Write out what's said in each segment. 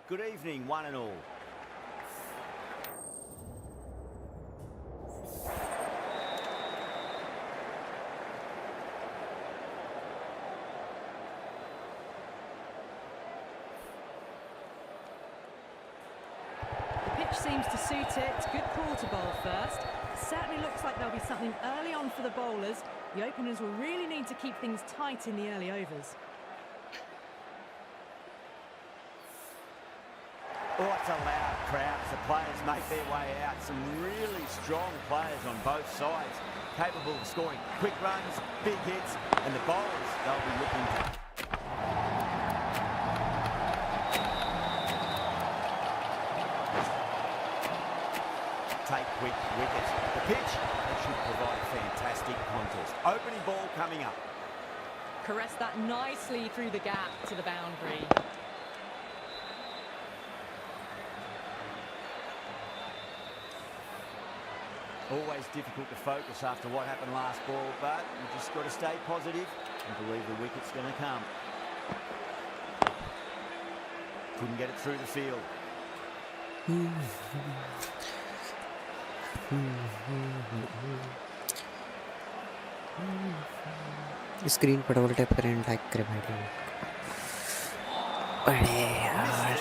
Good evening, one and all. The pitch seems to suit it. Good call to bowl first. Certainly looks like there'll be something early on for the bowlers. The openers will really need to keep things tight in the early overs. Oh, it's a loud crowd as the players make their way out. Some really strong players on both sides, capable of scoring quick runs, big hits, and the bowlers, they'll be looking to take quick wickets. The pitch, it should provide a fantastic contest. Opening ball coming up. caressed that nicely through the gap to the boundary. Always difficult to focus after what happened last ball, but you just got to stay positive and believe the wicket's going to come. Couldn't get it through the field. Screen पर double tap करें, like करें भाई। अरे यार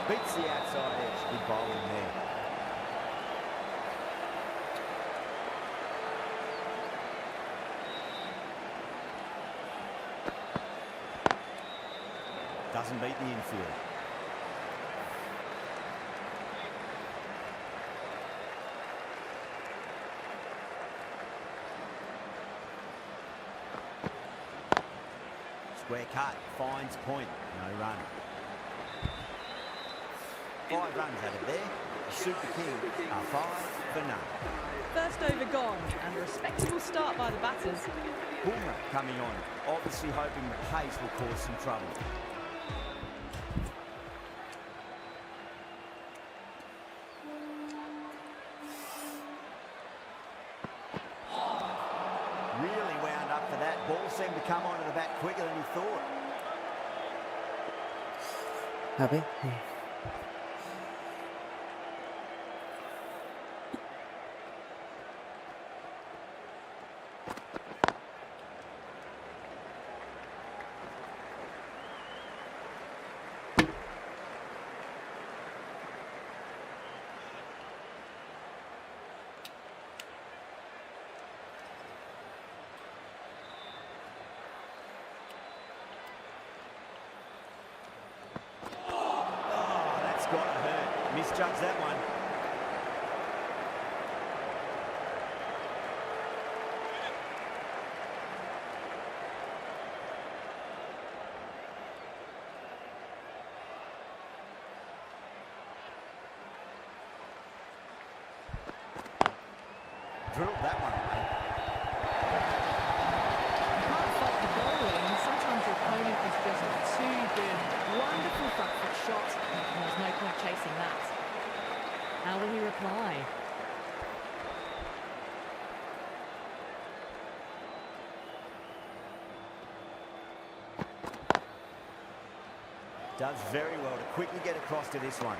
Beats the outside edge. Good bowling there. Doesn't beat the infield. Square cut, finds point, no run. 5 runs out of there. The Super King are 5 for none. First over gone, and a respectable start by the batters. Boomer coming on, obviously hoping the pace will cause some trouble. Really wound up for that. Ball seemed to come onto the bat quicker than he thought. अबे Got to hurt. Misjudged that one. Drilled that one away. You can't fault the bowling. Sometimes your opponent is just too good. Wonderful front foot shot. And there's no point chasing that. How will he reply? Does very well to quickly get across to this one.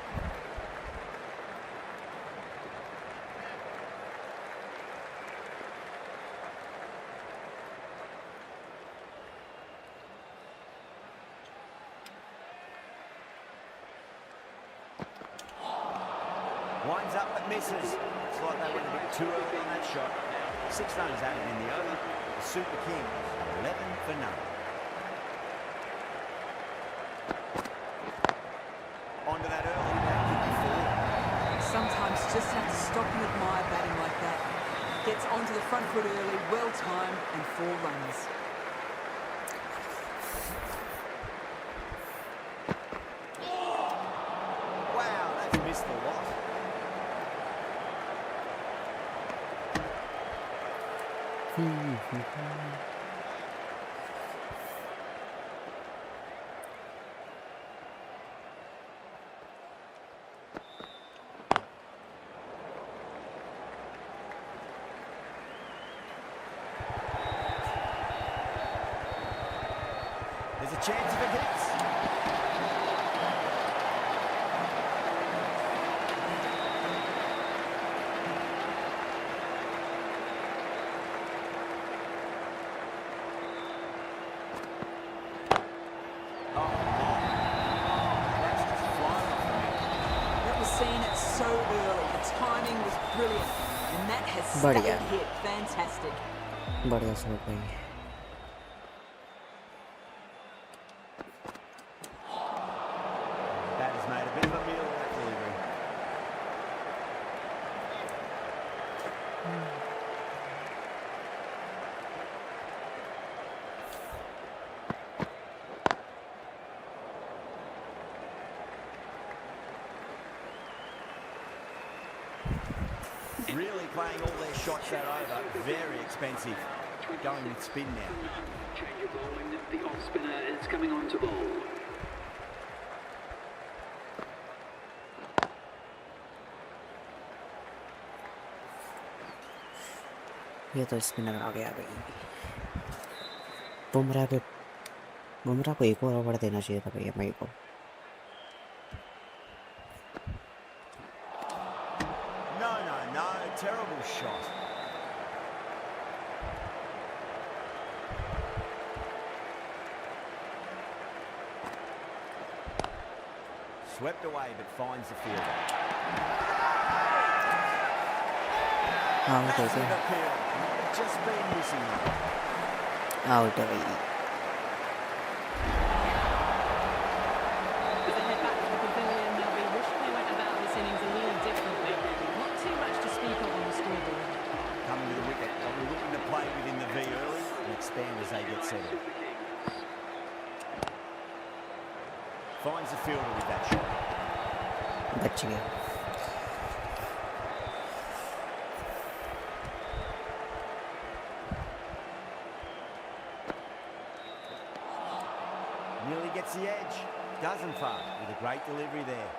Winds up but misses. It's like they went a bit too early on that shot. 6 runs added in the over. The Super King, 11 for none. Onto that early back kick before. Sometimes you just have to stop and admire batting like that. Gets onto the front foot early, well timed, and 4 runs. Wow, that's missed a lot. There's a chance of a hit. So early, the timing was brilliant, and that has बढ़िया stayed hit. Fantastic. बढ़िया shot भाई। That has made a bit of a meal of that delivery. Really playing all their shots that over. Very expensive. Going with spin now. Change of bowling. The off spinner is coming on to bowl. ये तो spinner आ गया भाई। बुमराह को एक और over देना चाहिए था भैया मई को। No, terrible shot. Swept away but finds the fielder. Out हो Massive गया, appeal. Just been missing that. Out है भाई। As they head back to the pavilion, they'll be wishing they went about this innings a little differently. Not too much to speak of on the scoreboard. Coming to the wicket. They'll be looking to play within the V early and expand as they get settled. Finds the fielder with that shot. बच गया। Nearly gets the edge. Doesn't far with a great delivery there.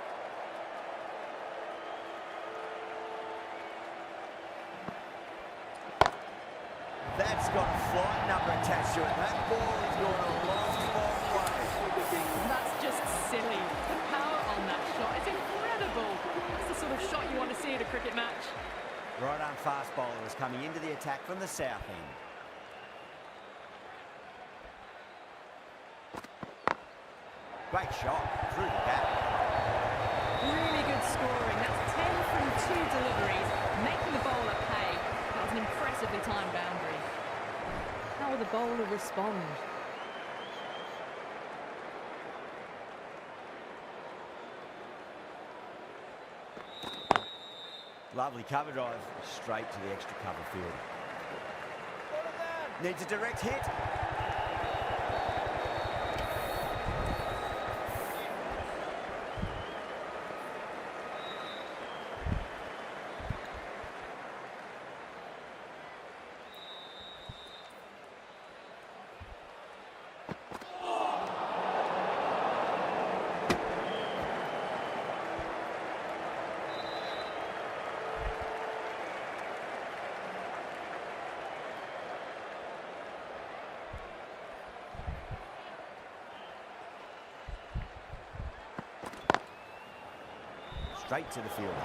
That's got a flight number attached to it. That ball is going a long way. That's just silly. The power on that shot is incredible. It's the sort of shot you want to see at a cricket match. Right arm fast bowler is coming into the attack from the south end. Great shot through the gap. Really good scoring. That's 10 from 2 deliveries, making the bowler pay. That was an impressively timed boundary. How will the bowler respond? Lovely cover drive, straight to the extra cover field. Needs a direct hit. Straight to the field.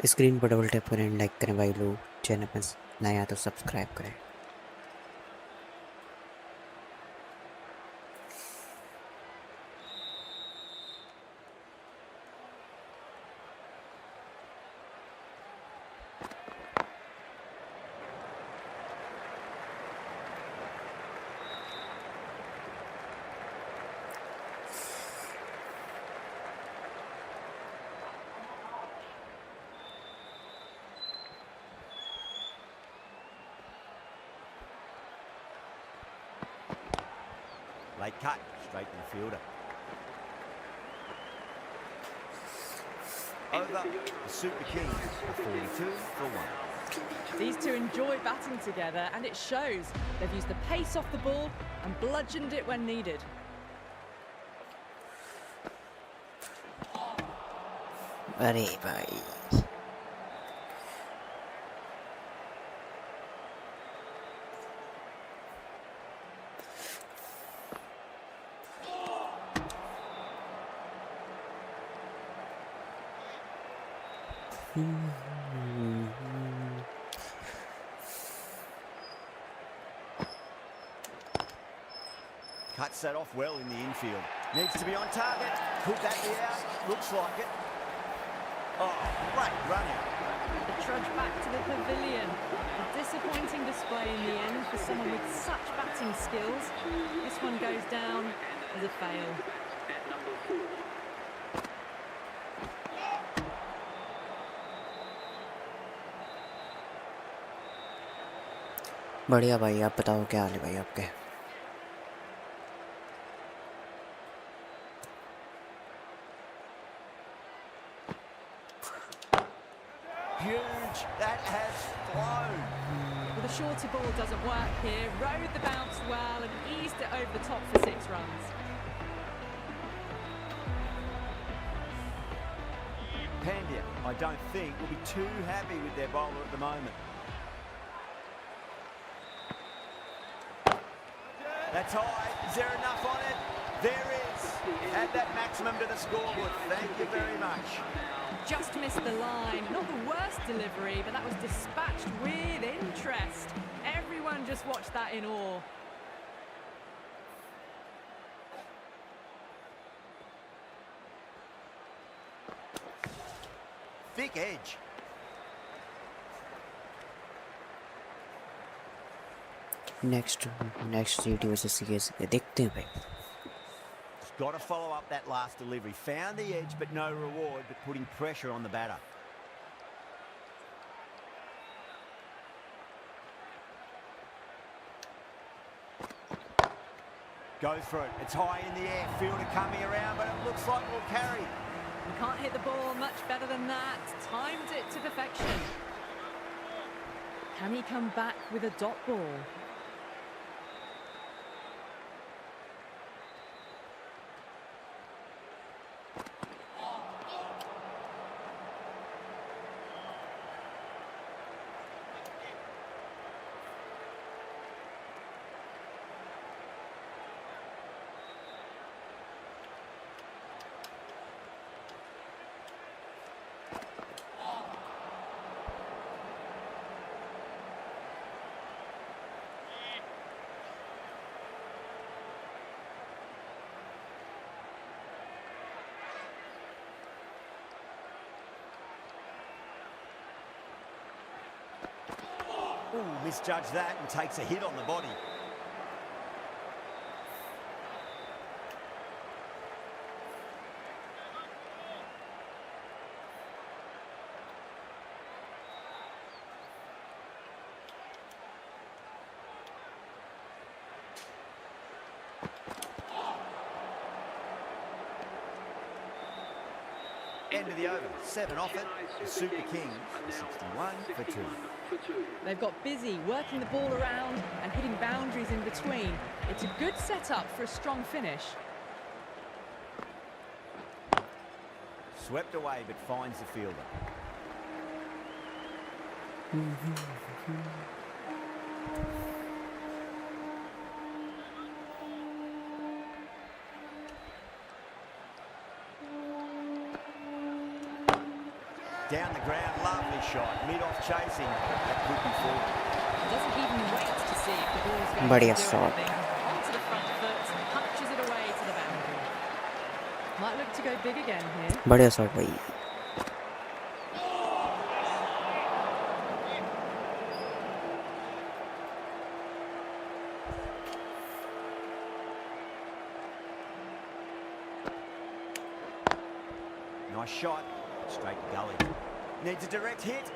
Screen पर double tap करें, like करें भाई लोग। Channel पर नया तो subscribe करें। Late cut, straight to the fielder. Over the Super King, 42 for 1. These two enjoy batting together, and it shows. They've used the pace off the ball and bludgeoned it when needed. अरे भाई Cuts that off well in the infield. Needs to be on target. Could that be out? Looks like it. Oh, great run out. The trudge back to the pavilion. A disappointing display in the end for someone with such batting skills. This one goes down as a fail. बढ़िया भाई, आप बताओ क्या हाल है भाई आपके? Huge. That has flown. Well, the shorter ball doesn't work here. Rode the bounce well and eased it over the top for 6 runs. Pandya, I don't think, will be too happy with their bowler at the moment. That's high. Is there enough on it? There is. Add that maximum to the scoreboard. Thank you very much. Just missed the line. Not the worst delivery, but that was dispatched with interest. Everyone just watched that in awe. Thick edge. Next GT versus CSK देखते हैं भाई. He's got to follow up that last delivery. Found the edge, but no reward, but putting pressure on the batter. Goes for it. It's high in the air. Fielder coming around, but it looks like we'll carry. You can't hit the ball much better than that. Timed it to perfection. Can he come back with a dot ball? Ooh, misjudged that and takes a hit on the body. End of the over. 7 off it. The Super Kings 61 for 2. They've got busy working the ball around and hitting boundaries in between. It's a good setup for a strong finish. Swept away but finds the fielder. Down the ground, lovely shot. Mid-off chasing. That could be full. Doesn't even wait to see if the ball's going बढ़िया to do shot. anything. Onto the front foot, punches it away to the boundary. Might look to go big again here. बढ़िया shot भाई. Nice shot. Straight gully. Needs a direct hit.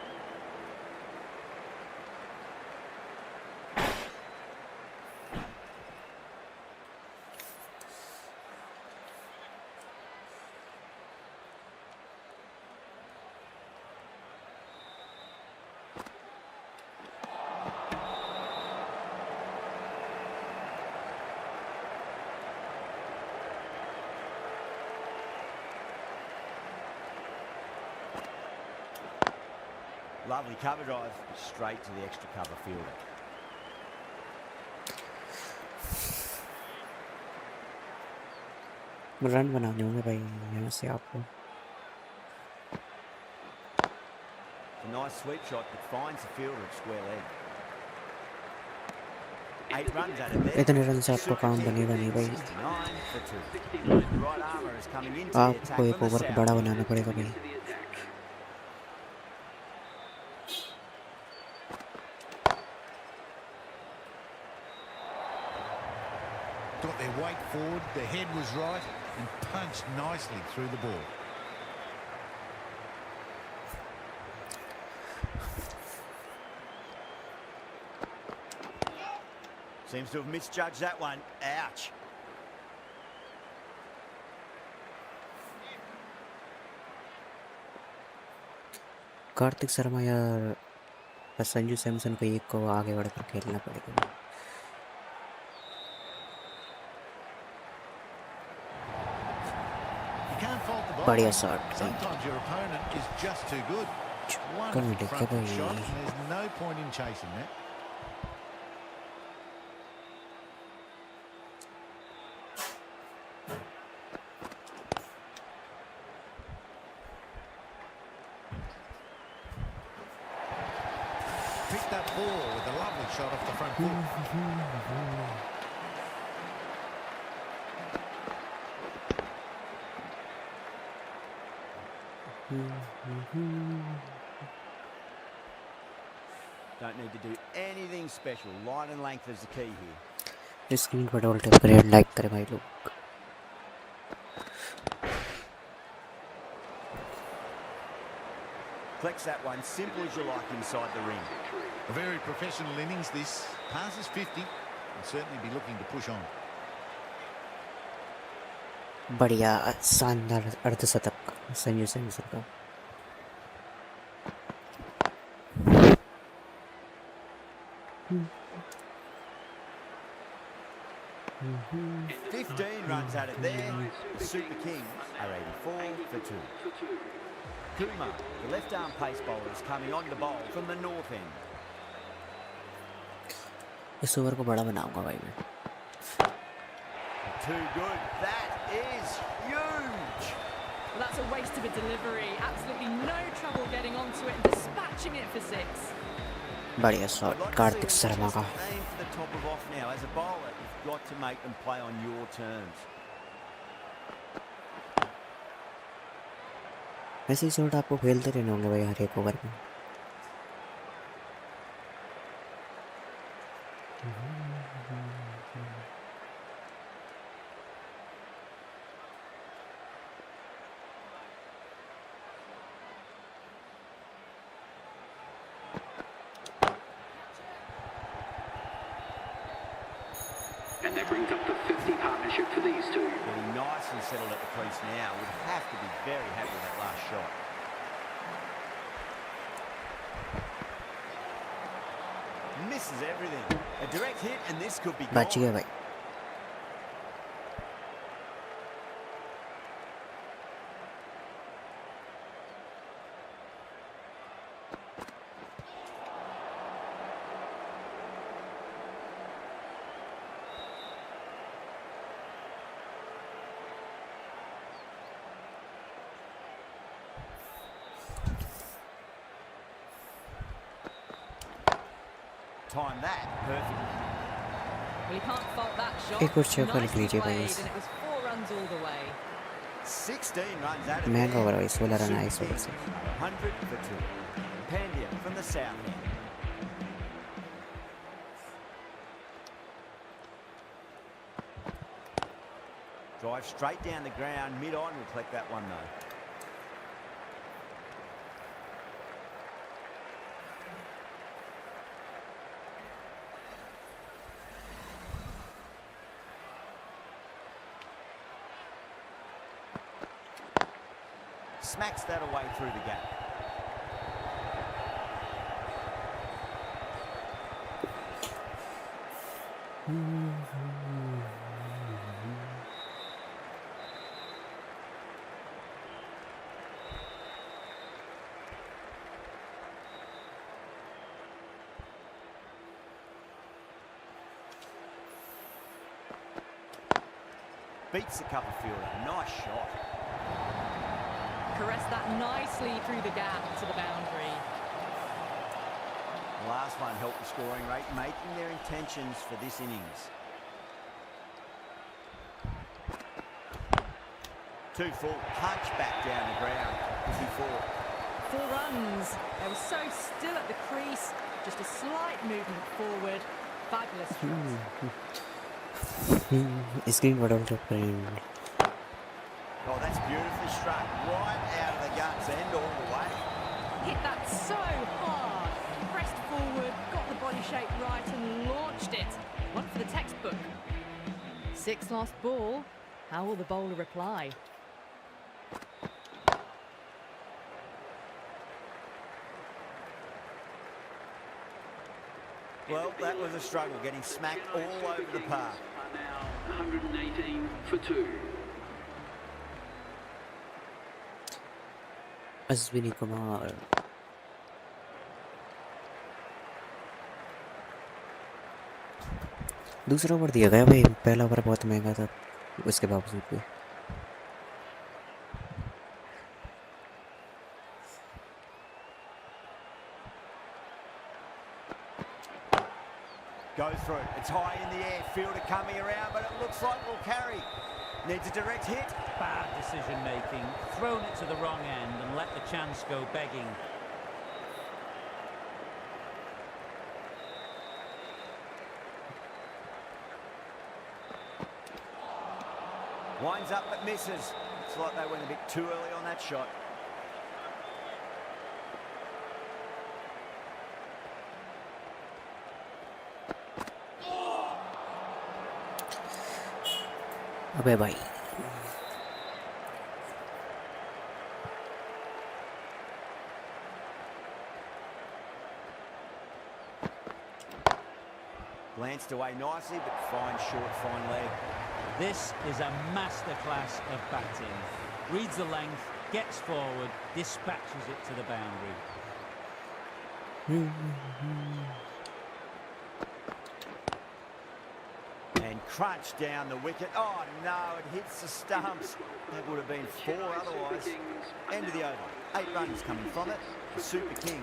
Lovely cover drive, straight to the extra cover fielder. Run बनाने होंगे भाई यहाँ से आपको. A nice sweep shot that finds the fielder at square leg. 8 runs out of there. इतने run से आपका काम बनेगा नहीं भाई. 69 for 2. Right armour is coming into the attack आपको एक from the ओवर को south. बड़ा बनाना पड़ेगा भाई. Got their weight forward, the head was right and punched nicely through the ball. Seems to have misjudged that one. Ouch. Kartik Sharma या संजू सैमसन को एक को आगे बढ़कर खेलना पड़ेगा। बढ़िया shot. Sometimes your opponent is just too good. One कम देखे front foot भाई। shot, and there's no point in chasing that. Picked that ball with a lovely shot off the front foot. Don't need to do anything special. Line and length is the key here. Screen पर double tap करें, like करें भाई लोग। Flex that one, simple as you like inside the ring. A very professional innings this. Passes 50. Will certainly be looking to push on. बढ़िया शानदार अर्धशतक संजू सैमसन का। 15 runs out of there. The Super Kings are 84 for 2. Kumar, the left-arm pace bowler, is coming on to bowl from the north end. इस over को बड़ा बनाऊंगा भाई मैं। Too good. That is huge. Well, that's a waste of a delivery. Absolutely no trouble getting onto it and dispatching it for 6. बढ़िया shot Kartik Sharma का। Aim for the top of off now. As a bowler, you've got to make them play on your terms. ऐसे ही shot आपको खेलते रहने होंगे भाई हर एक over में। And that brings up the 50 partnership for these two. Getting nice and settled at the crease now. Would have to be very happy with that last shot. Misses everything. A direct hit and this could be बच गया gone. भाई। Time that perfectly. Well, you can't fault that shot. एक और छक्का लिख Nicely लीजिए भाई played, इस। and it was 4 runs all the way. 16 runs out of महंगा there. ओवर भाई 16 रन आए इस Super ओवर से। Kings are 100 for 2. Pandya from the south end. Drive straight down the ground, mid-on will collect that one though. Smacks that away through the gap. Beats the cover fielder. Nice shot. Caressed that nicely through the gap to the boundary. The last one helped the scoring rate, making their intentions for this innings. 2 full, punch back down the ground. 54. 4 runs. They were so still at the crease. Just a slight movement forward. Fabulous shot. Screen पर double tap करें। Oh, that's beautifully struck. Right out of the guts end all the way. Hit that so hard. Pressed forward, got the body shape right and launched it. One for the textbook. 6 last ball. How will the bowler reply? Well, that was a struggle, getting smacked all over the park. Are now 118 for 2. Ashwini Kumar दूसरा over दिया गया भाई, पहला over बहुत महंगा था उसके बावजूद भी। Goes through. It's high in the air. Fielder coming around, but it looks like we'll carry. Needs a direct hit. Bad decision making. Thrown it to the wrong end and let the chance go begging. Winds up but misses. Looks like they went a bit too early on that shot. अबे भाई Glanced away nicely, but fine short, fine leg. This is a masterclass of batting. Reads the length, gets forward, dispatches it to the boundary. And crunched down the wicket. Oh no, it hits the stumps. That would have been 4 otherwise. End of the over. 8 runs coming from it. The Super King,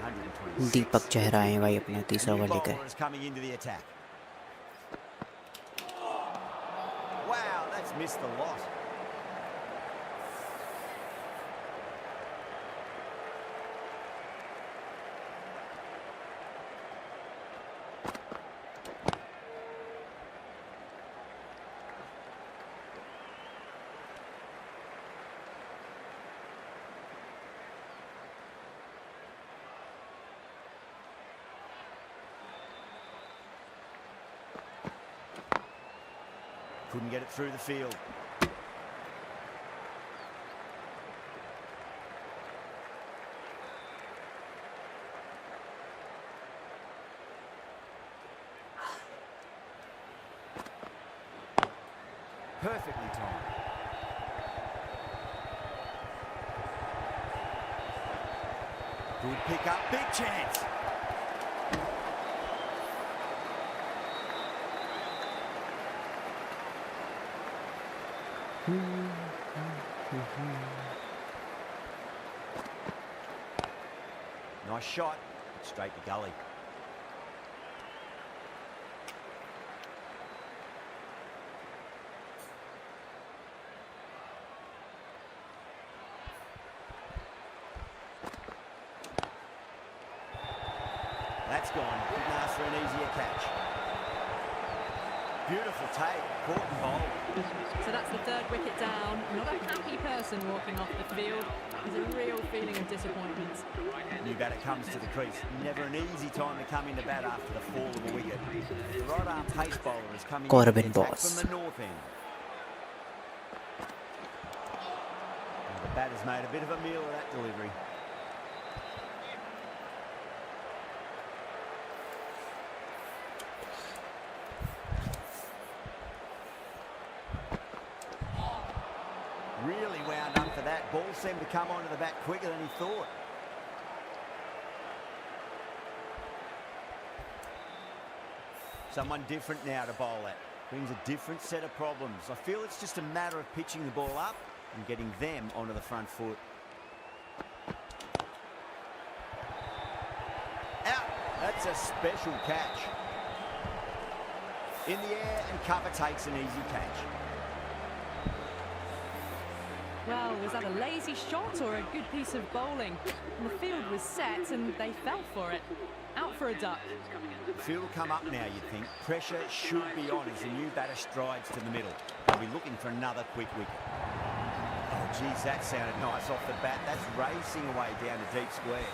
126. दीपक चेहरा है भाई अपना तीसरा over लेकर। Bowler is coming into the attack. Wow, that's missed the lot. Couldn't get it through the field. Perfectly timed. Good pick up, big chance. Nice shot, straight to gully. That's gone. Couldn't ask for an easier catch. Beautiful take, caught and bowled. So that's the 3rd wicket down. Not a happy person walking off the field. There's a real feeling of disappointment. New batter comes to the crease. Never an easy time to come into bat after the fall of a wicket. The right arm pace bowler is coming Corbin in the attack boss. from the north end. And the batter's made a bit of a meal of that delivery. Really wound up for that. Ball seemed to come onto the bat quicker than he thought. Someone different now to bowl at. Brings a different set of problems. I feel it's just a matter of pitching the ball up and getting them onto the front foot. Out. That's a special catch. In the air, and cover takes an easy catch. Well, was that a lazy shot or a good piece of bowling? And the field was set and they fell for it. Out for a duck. Field will come up now, you'd think. Pressure should be on as the new batter strides to the middle. They'll be looking for another quick wicket. Oh, geez, that sounded nice off the bat. That's racing away down the deep square.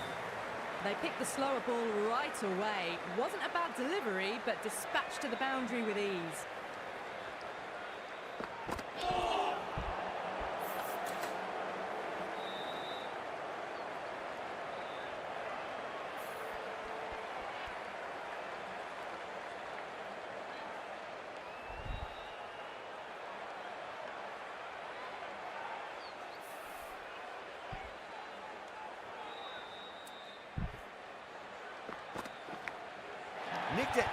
They picked the slower ball right away. Wasn't a bad delivery, but dispatched to the boundary with ease. Nicked it.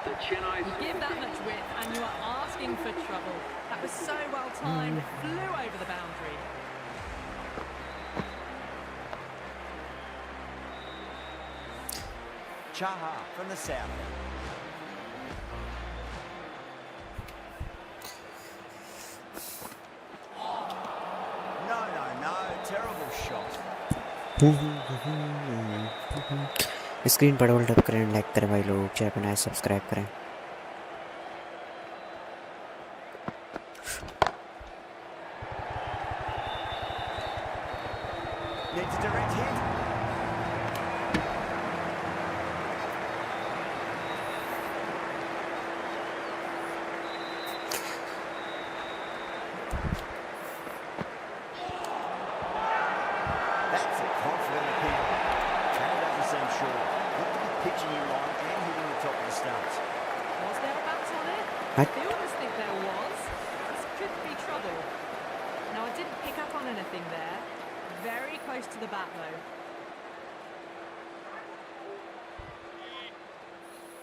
The Chennai You give that much width and you are asking for trouble. That was so well timed, it flew over the boundary. Chaha from the south. No, terrible shot. Screen पर double tap करें, like करें भाई लोग, channel पर नए subscribe करें. Needs a direct hit. That's a confident appeal. That doesn't seem sure. Looked to be pitching in line and hitting the top of the stumps. Was there a bat on it? What? The owners think there was. This could be trouble. Now, I didn't pick up on anything there. Very close to the bat, though.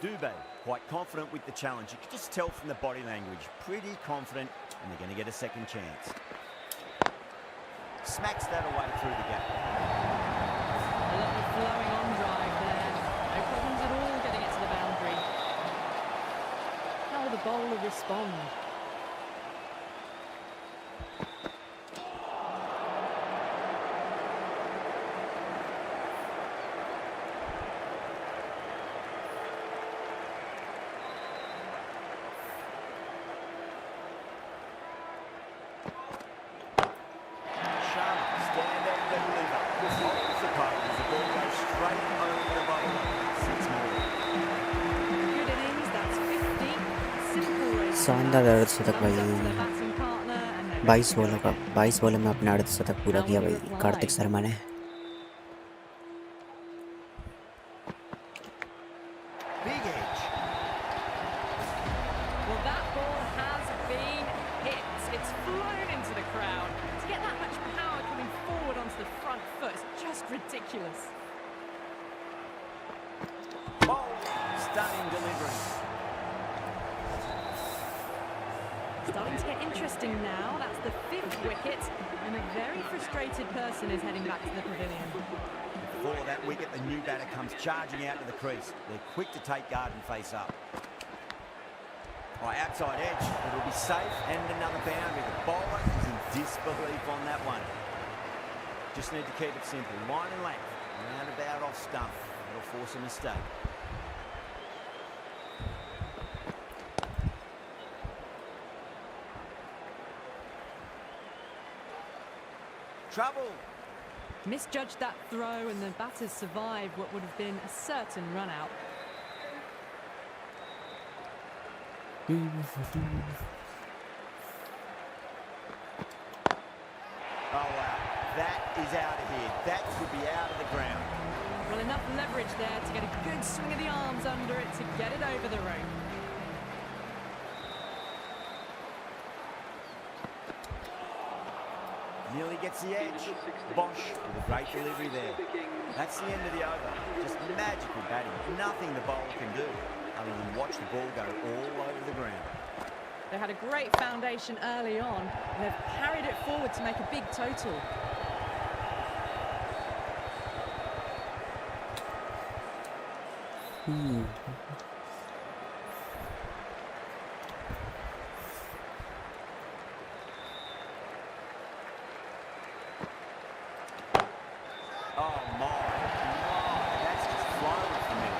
Dubé, quite confident with the challenge. You can just tell from the body language. Pretty confident, and they're going to get a second chance. Smacks that away through the gap. A lot of flowing on drive there. No problems at all getting it to the boundary. How will the bowler respond? शानदार अर्धशतक भाई. 22 बॉलों में अपना अर्धशतक पूरा किया भाई कार्तिक शर्मा ने. Big edge. Well, that ball has been hit. It's flown into the crowd. To get that much power coming forward onto the front foot is just ridiculous. Oh, stunning delivery. Starting to get interesting now. That's the 5th wicket, and a very frustrated person is heading back to the pavilion. Before that wicket, the new batter comes charging out to the crease. They're quick to take guard and face up. Outside edge, it'll be safe and another boundary. The bowler is in disbelief on that one. Just need to keep it simple. Line and length, round about off stump. It'll force a mistake. Trouble. Misjudged that throw, and the batters survived what would have been a certain run out. Oh wow, that is out of here. That could be out of the ground. Well, enough leverage there to get a good swing of the arms under it to get it over the rope. Nearly gets the edge. Bosch with a great delivery there. That's the end of the over. Just magical batting. Nothing the bowler can do other than watch the ball go all over the ground. They had a great foundation early on, and they've carried it forward to make a big total. Oh my, that's just flown for me.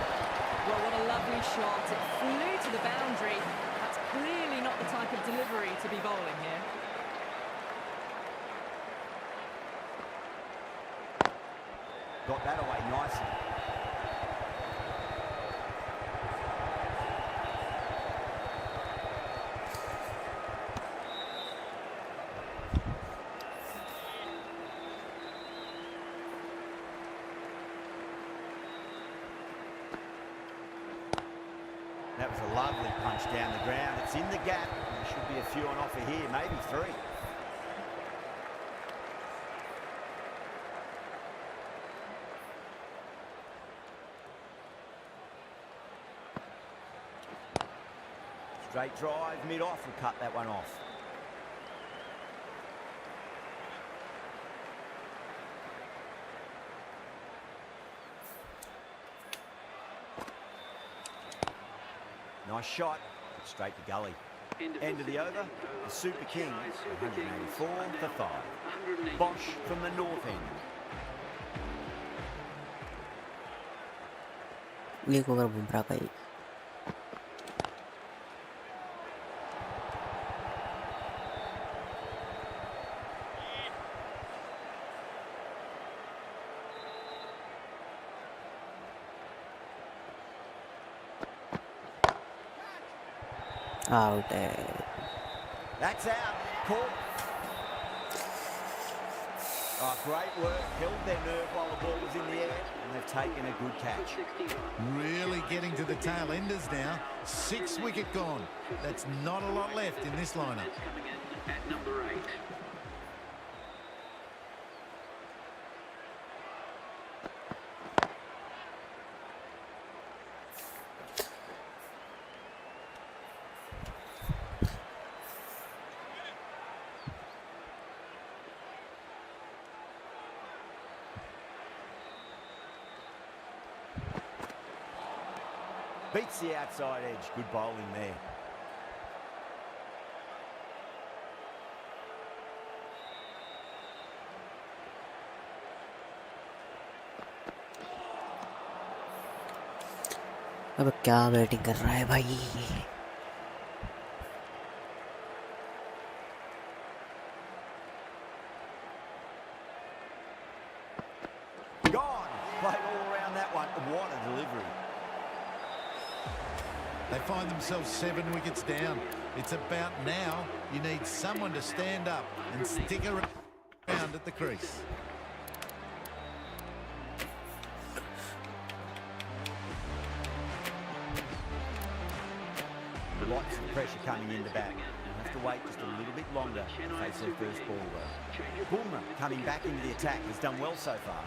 Well, what a lovely shot. It flew to the boundary. That's clearly not the type of delivery to be bowling here. Got that away nicely. That was a lovely punch down the ground. It's in the gap. There should be a few on offer here, maybe 3. Straight drive, mid-off, will cut that one off. Nice shot, straight to gully. End of the over, the Super King, 184 for 5. Bosch from the north end. एक over Bumrah का ही out है. That's out. Caught. Oh, great work. Held their nerve while the ball was in the air, and they've taken a good catch. Really getting to the tail enders now. 6 wicket gone. That's not a lot left in this lineup. Coming in at number 8. Beats the outside edge. Good bowling there. अब क्या batting कर रहा है भाई. Gone. Played all around that one. What a delivery. They find themselves 7 wickets down. It's about now you need someone to stand up and stick around at the crease. Lots of pressure coming in the back. They'll have to wait just a little bit longer to face their first ball though. Bumrah coming back into the attack has done well so far.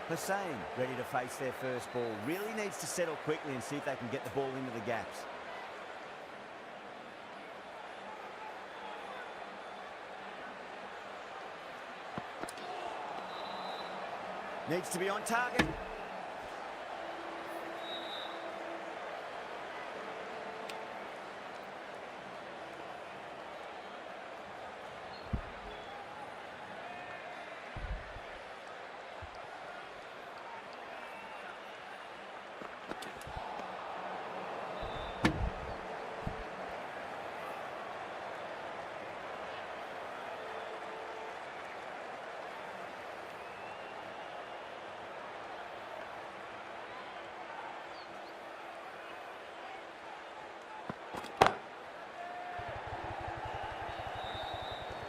Hussain ready to face their first ball. Really needs to settle quickly and see if they can get the ball into the gaps. Needs to be on target.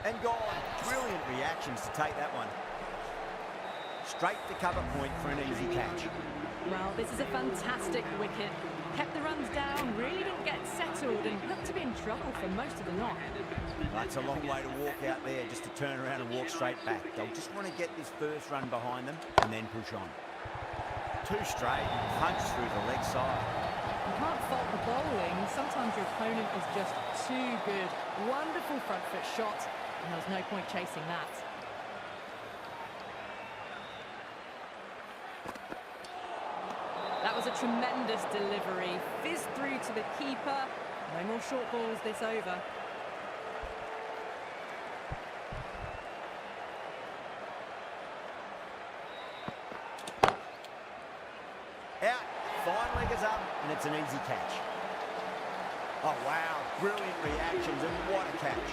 And gone. Brilliant reactions to take that one. Straight to cover point for an easy catch. Well, this is a fantastic wicket. Kept the runs down, really didn't get settled and looked to be in trouble for most of the knock. That's a long way to walk out there just to turn around and walk straight back. They'll just want to get this first run behind them and then push on. Two straight, punch through the leg side. You can't fault the bowling. Sometimes your opponent is just too good. Wonderful front foot shot, and there was no point chasing that. That was a tremendous delivery. Fizzed through to the keeper. No more short balls this over. Out, fine leg is up, and it's an easy catch. Oh wow, brilliant reactions, and what a catch.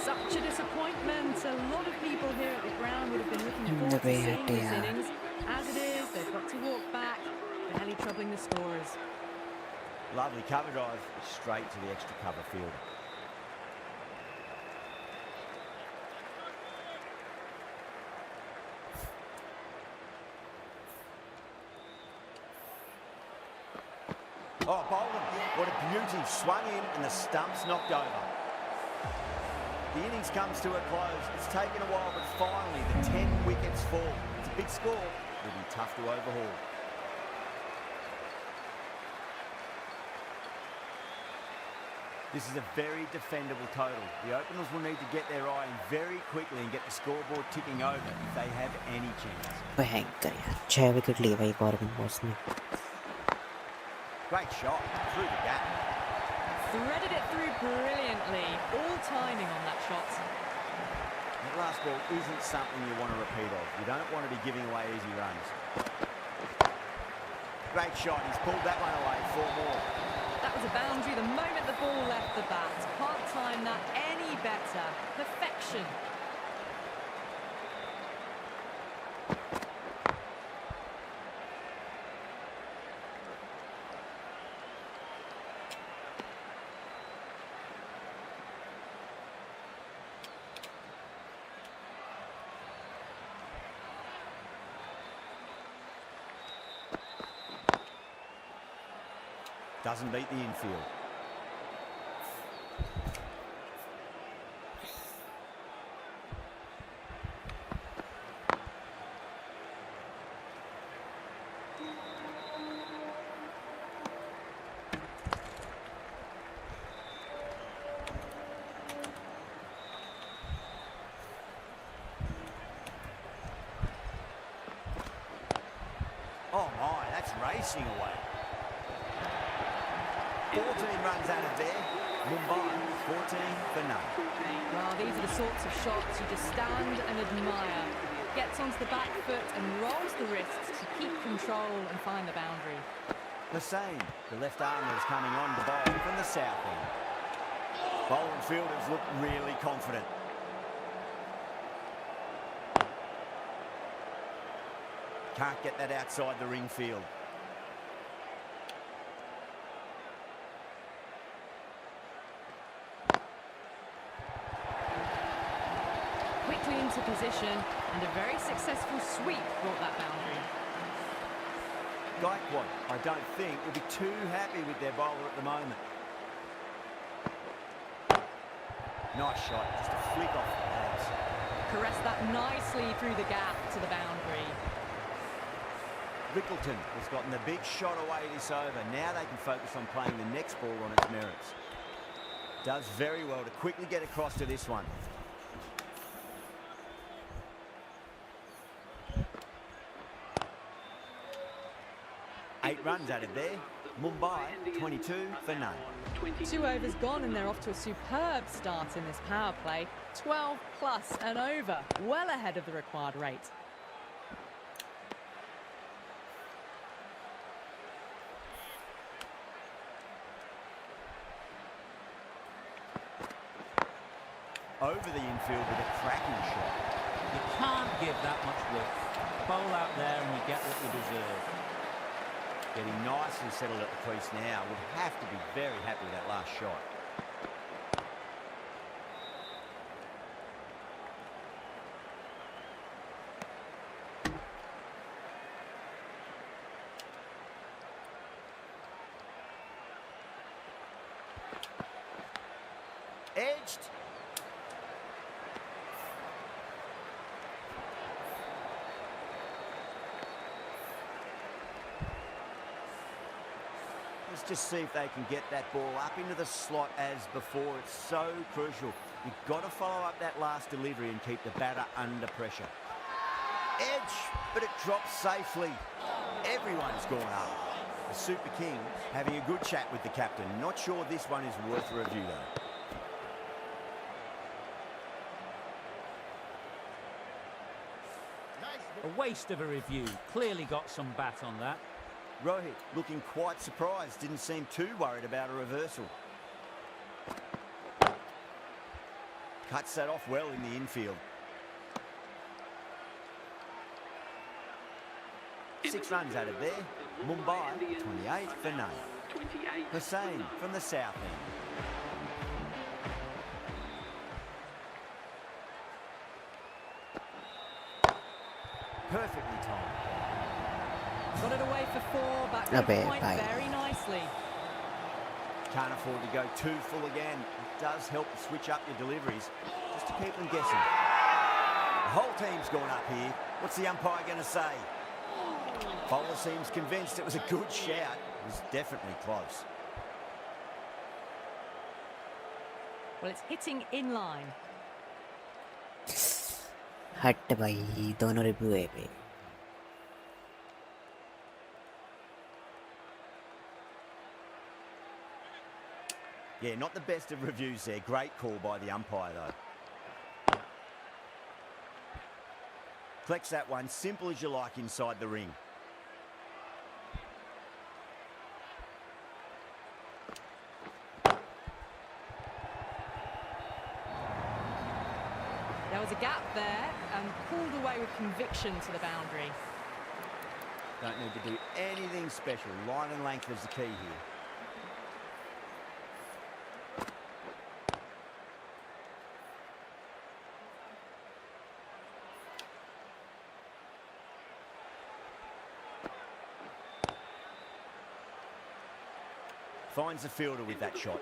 Such a disappointment. A lot of people here at the ground would have been looking forward to seeing this innings. As it is, they've got to walk back, barely troubling the scorers. Lovely cover drive, straight to the extra cover field. Oh, Bolden, what a beauty. Swung in and the stump's knocked over. The innings comes to a close. It's taken a while, but finally the 10 wickets fall. It's a big score. It'll be tough to overhaul. This is a very defendable total. The openers will need to get their eye in very quickly and get the scoreboard ticking over if they have any chance. भयंकर यार 6 wicket लिए भाई Corbin boss ने. Great shot through the gap. Threaded it through brilliantly. All timing on that shot. That last ball isn't something you want to repeat of. You don't want to be giving away easy runs. Great shot. He's pulled that one away. 4 more. That was a boundary the moment the ball left the bat. Can't time that any better. Perfection. Doesn't beat the infield. Oh my, that's racing away. 14 runs out of there. Mumbai, 14 for none. Well, these are the sorts of shots you just stand and admire. Gets onto the back foot and rolls the wrists to keep control and find the boundary. Hussain, the left armer, is coming on to bowl from the south end. Bowling fielders look really confident. Can't get that outside the ring field. Quickly into position, and a very successful sweep brought that boundary. Gaikwad, I don't think, will be too happy with their bowler at the moment. Nice shot, just a flick off the pads. Caressed that nicely through the gap to the boundary. Rickleton has gotten the big shot away this over. Now they can focus on playing the next ball on its merits. Does very well to quickly get across to this one. Eight runs out of there. Mumbai, 22 for none. 2 overs gone and they're off to a superb start in this power play. 12 plus and over, well ahead of the required rate. Over the infield with a cracking shot. You can't give that much width. Bowl out there and you get what you deserve. Getting nicely settled at the crease now. Would have to be very happy with that last shot. Edged. Let's just see if they can get that ball up into the slot as before. It's so crucial. You've got to follow up that last delivery and keep the batter under pressure. Edge, but it drops safely. Everyone's gone up. The Super King having a good chat with the captain. Not sure this one is worth a review though. A waste of a review. Clearly got some bat on that. Rohit looking quite surprised. Didn't seem too worried about a reversal. Cuts that off well in the infield. 6 runs added there. Mumbai, 28 for none. Hussain from the south end. Perfectly timed. Got it away for 4, back to Okay, the point bye. very nicely. Can't afford to go too full again. It does help to switch up your deliveries, just to keep them guessing. The whole team's gone up here. What's the umpire going to say? Bowler seems convinced it was a good shout. It was definitely close. Well, it's hitting in line. हट भाई दोनों review है पे Yeah, not the best of reviews there. Great call by the umpire, though. Collects that one, simple as you like inside the ring. There was a gap there and pulled away with conviction to the boundary. Don't need to do anything special. Line and length is the key here. Finds the fielder with that shot.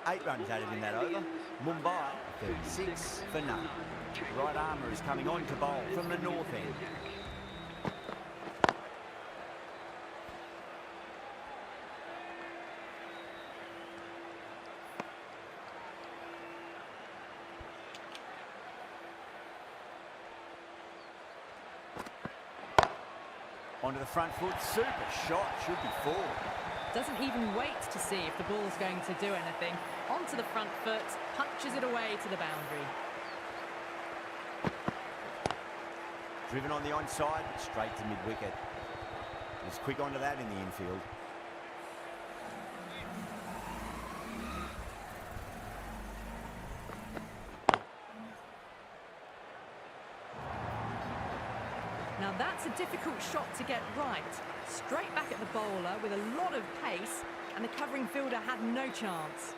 8 runs added in that over. Mumbai, 36 for none. Right armour is coming on to bowl from the north end. Onto the front foot, super shot, should be forward. Doesn't even wait to see if the ball's going to do anything. Onto the front foot, punches it away to the boundary. Driven on the onside, but straight to mid-wicket. He's quick onto that in the infield. Now that's a difficult shot to get right. Straight back at the bowler with a lot of pace, and the covering fielder had no chance.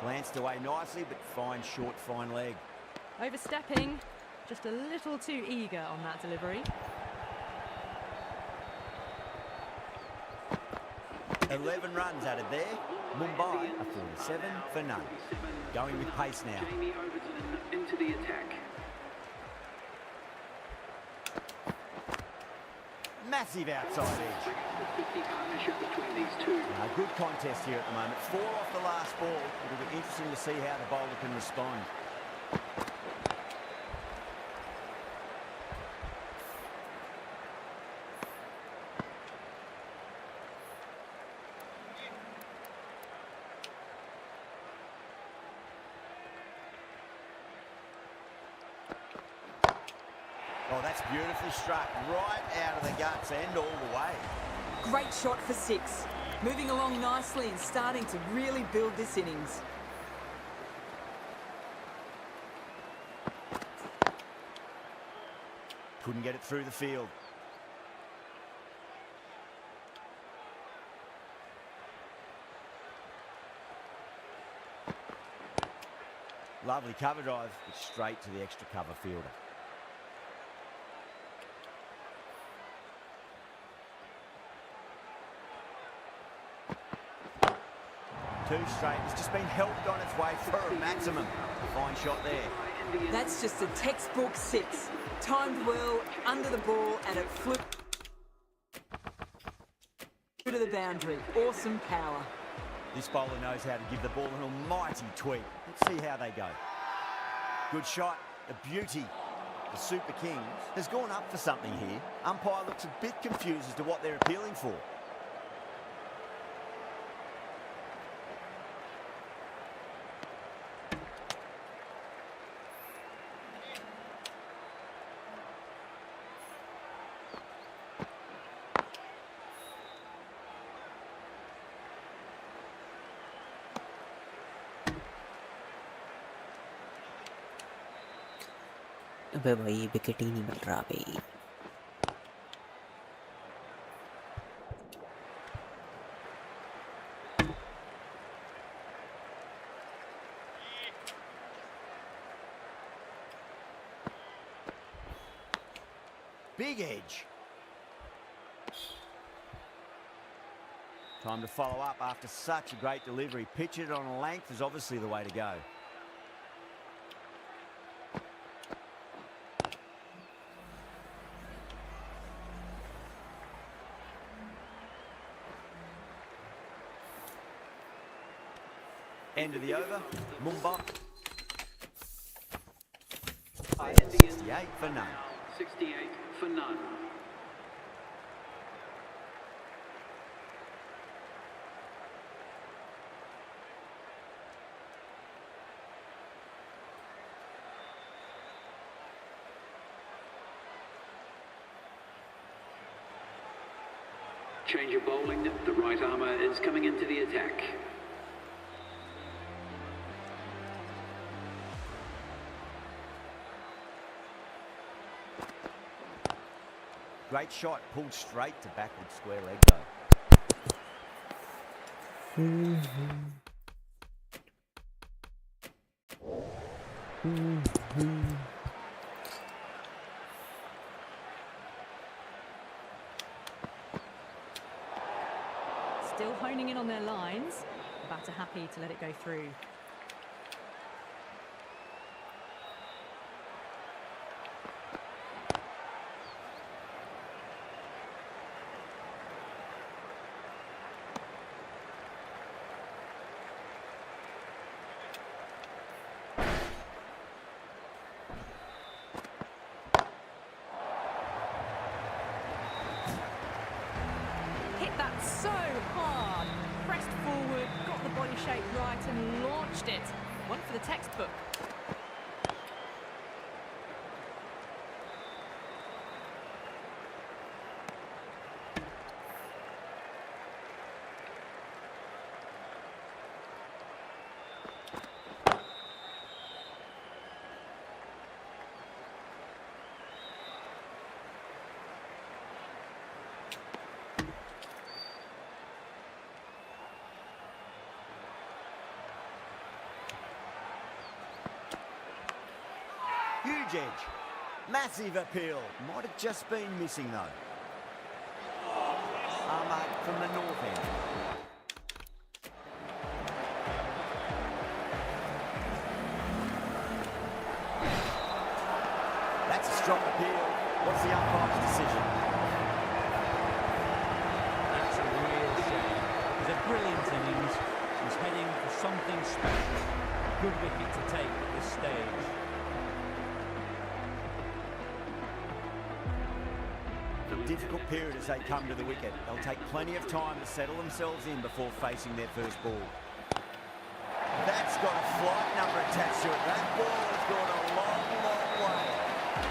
Glanced away nicely, but fine short, fine leg. Overstepping, just a little too eager on that delivery. 11 runs added there. Mumbai, a 47 for none. Going with pace now. Jamie Overton into the attack. Massive outside edge. The 50 partnership between these two. A good contest here at the moment. 4 off the last ball. It'll be interesting to see how the bowler can respond. Oh, that's beautifully struck. Right out of the guts and all the way. Great shot for 6. Moving along nicely and starting to really build this innings. Couldn't get it through the field. Lovely cover drive, but straight to the extra cover fielder. Two straight. It's just been helped on its way for a maximum. Fine shot there. That's just a textbook six. Timed well, under the ball, and it flew to the boundary. Awesome power. This bowler knows how to give the ball an almighty tweak. Let's see how they go. Good shot, a beauty. The Super Kings has gone up for something here. Umpire looks a bit confused as to what they're appealing for. अबे भाई wicket ही नहीं मिल रहा भाई। Big edge. Time to follow up after such a great delivery. Pitch it on a length is obviously the way to go. End of the over. Mumba. 68 for none. 68 for none. Change of bowling. The right armour is coming into the attack. Great shot, pulled straight to backward square leg though. Still honing in on their lines. The batter happy to let it go through. So hard, pressed forward, got the body shape right and launched it. One for the textbook. Huge edge. Massive appeal. Might have just been missing though. Ahmad from the north end. That's a strong appeal. What's the umpire's decision? That's a real shame. It was a brilliant innings. He's heading for something special. Good wicket to take at this stage. Difficult period as they come to the wicket. They'll take plenty of time to settle themselves in before facing their first ball. That's got a flight number attached to it. That ball has gone a long, long way.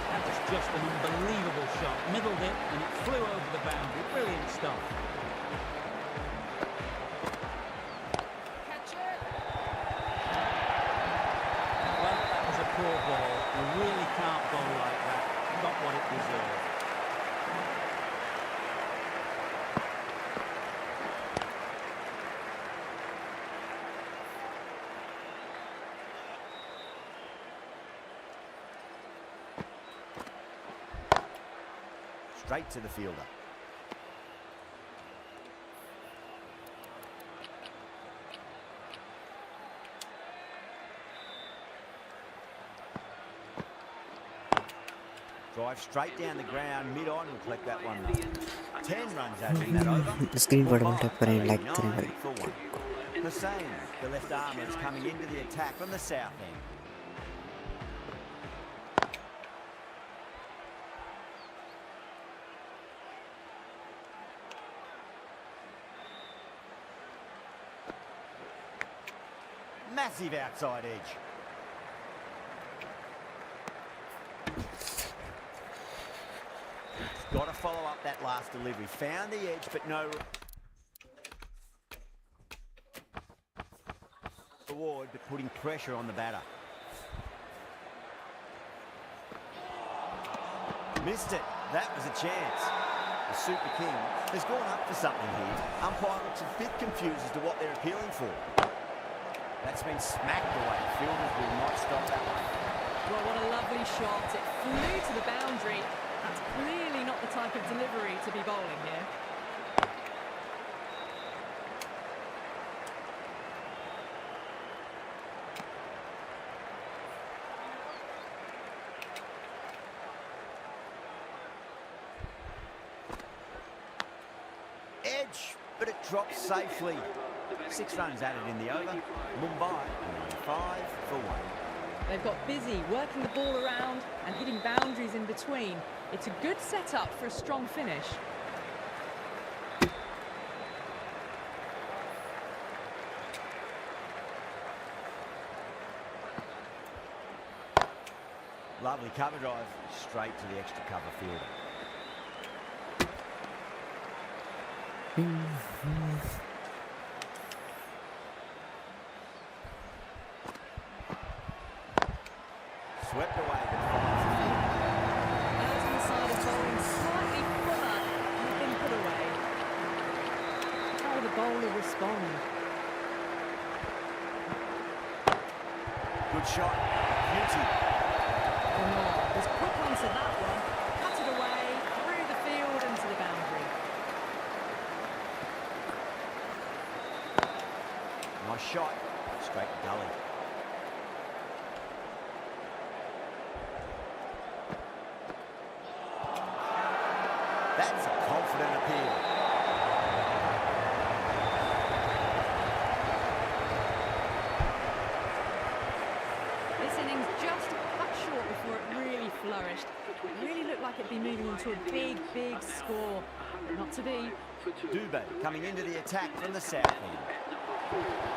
That was just an unbelievable shot. Middled it and it flew over the boundary. Brilliant stuff. Catch it! Well, that was a poor ball. You really can't bowl like that. Got what it deserved. straight to the fielder. Drive straight down the ground, mid-on and collect that one. 10 runs out in that over. Screen पर double tap करें, like करें भाई. For one. Hain, the left armour, is coming into the attack from the south end. Massive outside edge. Got to follow up that last delivery. Found the edge, but no reward, but putting pressure on the batter. Missed it. That was a chance. The Super King has gone up for something here. Umpire looks a bit confused as to what they're appealing for. That's been smacked away. Fielders will not stop that one. Well, what a lovely shot. It flew to the boundary. That's clearly not the type of delivery to be bowling here. Edge, but it drops safely. 6 runs added in the over. Mumbai, 5 for 1. They've got busy working the ball around and hitting boundaries in between. It's a good setup for a strong finish. Lovely cover drive, straight to the extra cover fielder. Swept away, but finds the field. Those on the side of bowling slightly fuller and have been put away. How will the bowler respond? Good shot, beauty. Was quick onto that one, cut it away, through the field into the boundary. Nice shot, straight to gully. That's a confident appeal. This innings just cut short before it really flourished. It really looked like it'd be moving into a big, big score. Not to be. Dubé coming into the attack from the south end.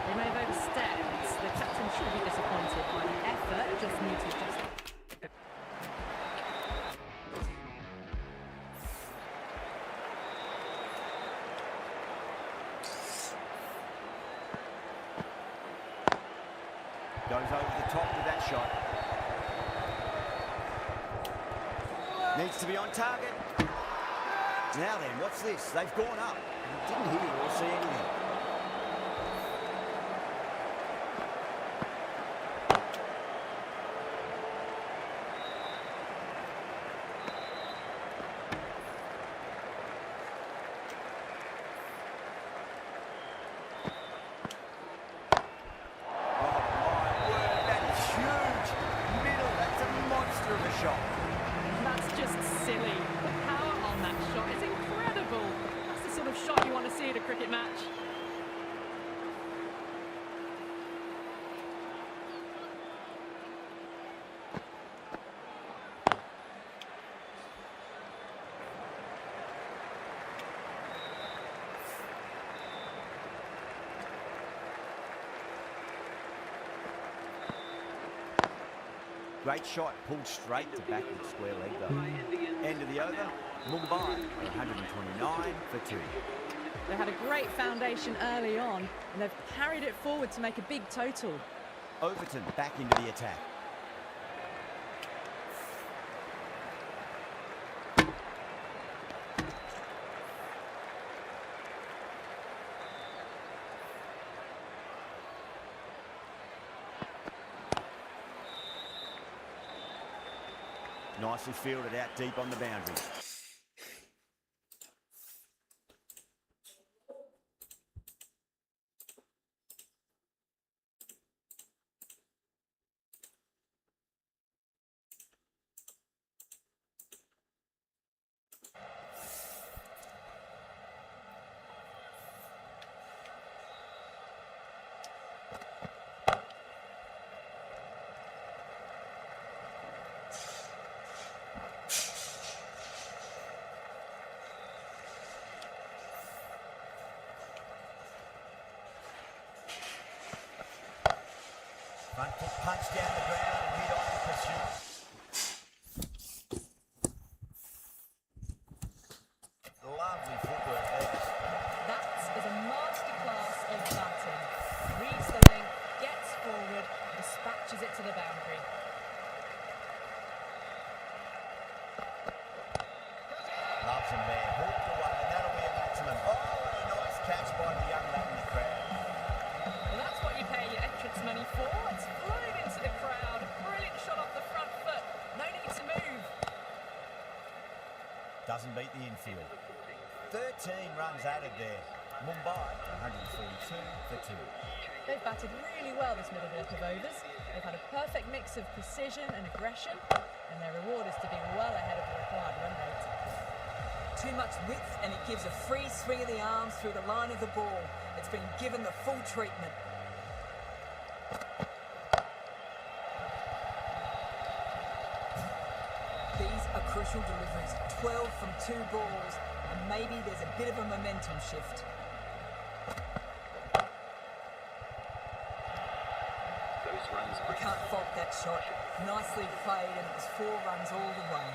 They may have overstepped. The captain should be disappointed by the effort. Just needs to just. Goes over the top with that shot. Needs to be on target. Now then, what's this? They've gone up. Didn't hear or see anything. That's just silly. The power on that shot is incredible. That's the sort of shot you want to see at a cricket match. Great shot, pulled straight to backward square leg though. End of the over, Mumbai 129 for 2. They had a great foundation early on and they've carried it forward to make a big total. Overton back into the attack. Nicely fielded out deep on the boundary. Front foot punch down the ground and hit on in pursuit. Lovely footwork there. That is a masterclass of batting. Reads the length, gets forward, dispatches it to the boundary. Loves him there. Hooked away, and that'll be a maximum. Oh, what a nice catch by the young lad in the crowd. Well, that's what you pay your entrance money for. It's flown into the crowd. Brilliant shot off the front foot. No need to move. Doesn't beat the infield. 13 runs added there. Mumbai, 142 for 2. They've batted really well this middle block of overs. They've had a perfect mix of precision and aggression, and their reward is to be well ahead of the required run rate. Too much width and it gives a free swing of the arms through the line of the ball. It's been given the full treatment. These are crucial deliveries. 12 from 2 balls, and maybe there's a bit of a momentum shift. Those runs I can't fault that shot. Nicely played, and it was 4 runs all the way.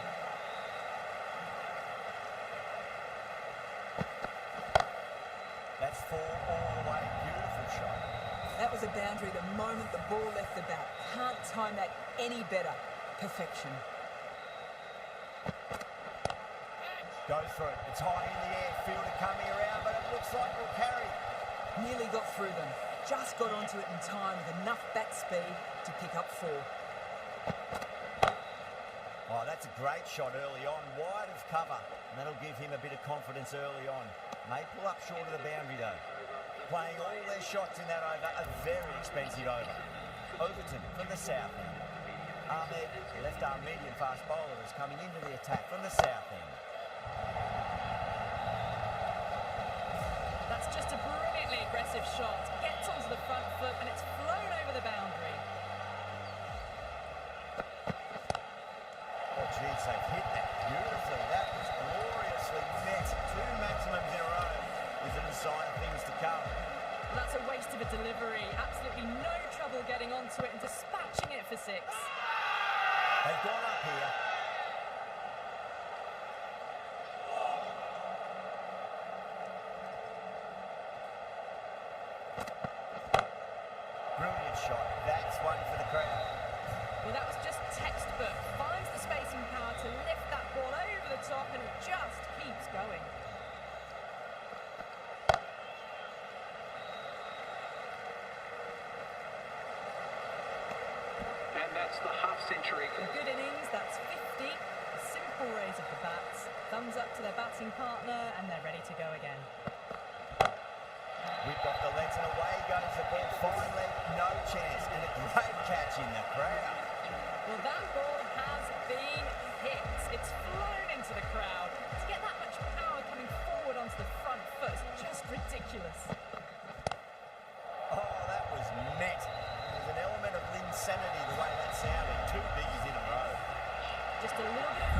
That's 4 all the way. Beautiful shot. That was a boundary the moment the ball left the bat. Can't time that any better. Perfection. Goes for it. It's high in the air. Fielder coming around, but it looks like it'll carry. Nearly got through them. Just got onto it in time with enough bat speed to pick up 4. Oh, that's a great shot early on. Wide of cover. And that'll give him a bit of confidence early on. May pull up short of the boundary though. Playing all their shots in that over. A very expensive over. Overton from the south end. Ahmed, left arm medium fast bowler, is coming into the attack from the south end. That's just a brilliantly aggressive shot. Gets onto the front foot and it's flown over the boundary. Oh, geez, they've hit that beautifully. That was gloriously met. 2 maximums in a row. Is it a sign of things to come? Well, that's a waste of a delivery. Absolutely no trouble getting onto it and dispatching it for 6. They've gone up here. Brilliant shot. That's one for the crowd. Well, that was just textbook. Finds the space and power to lift that ball over the top and it just keeps going. and that's the half century. A good innings, that's 50. A simple raise of the bats. Thumbs up to their batting partner and they're ready to go again. Whipped off the legs and away goes the ball. Finally, no chance. And a great catch in the crowd. Well, that ball has been hit. It's flown into the crowd. To get that much power coming forward onto the front foot is just ridiculous. Oh, that was met. There's an element of insanity the way that sounded. 2 biggies in a row. Just a little bit of